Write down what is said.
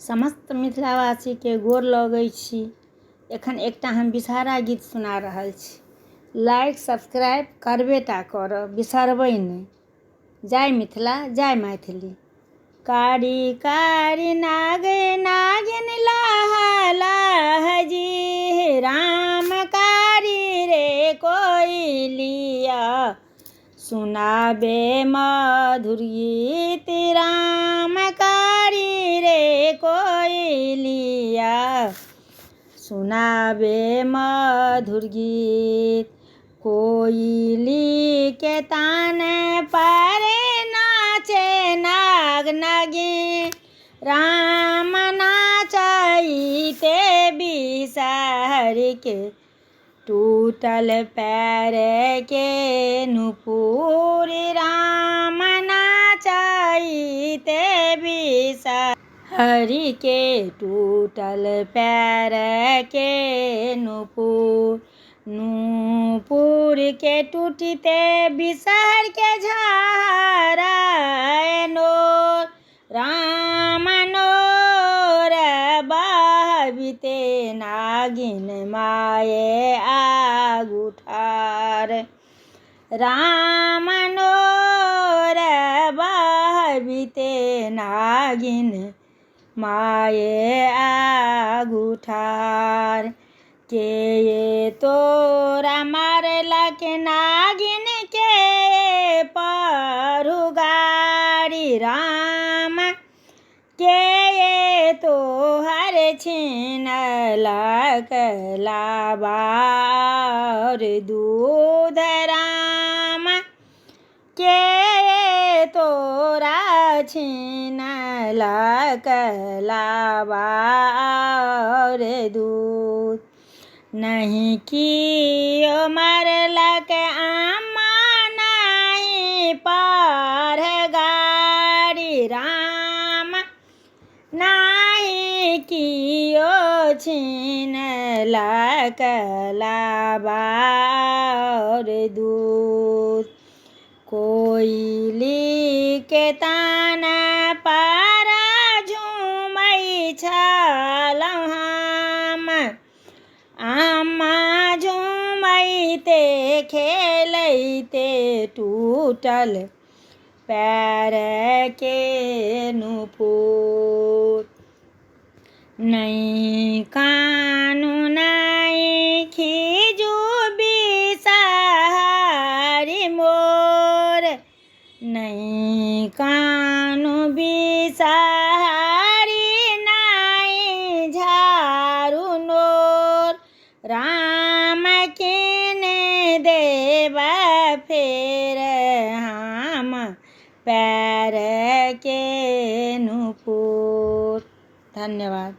समस्त मिथिलावासी के गोर लगै छी। एखन एकटा हम विषहारा गीत सुना रहल छी। लाइक सब्सक्राइब करबे टा करब, बिसरबै नहि। जय मिथिला, जय मैथिली। कारी कारी नागिन लाह लाह जी, राम कारी रे कोइलिया, सुनाबे मधुर गीत राम कारी रे कोइलिया, सुनाबे मधुर गीत। कोइली के तान पर नाचे नाग नागिन, राम नाचैते बिसहर के, टूटल पैर के नुपुर, राम नाचैते बिसहर के, टूटल पैर के नुपुर। नुपुर के टूटते बिसहर के झारा नोर, राम नोर बहबिते नागिन माये आगू ठार, राम नोर बहबिते नागिन माये आगू ठार। के ये तोरा मारलक नागिन के परुगारी, राम के ये तोहर छीनलक लाबा और दूध, राम के ये तोरा छीनलक लाबा और दूध। नहीं कियो मरलक आमा नहीं परगारी, राम नहीं कियो छीनलक लाबा और दूध। कोइली के तान पर झूमै छलहुँ हम, आमा झूमैते खेलैते टूटल पैर के नुपुर। नहीं कानू नहीं खीजू बिसहरी मोर, नहीं कानू बिसहरी नहीं झारू नोर, राम किने देव फेर हम पैर के नुपुर। धन्यवाद।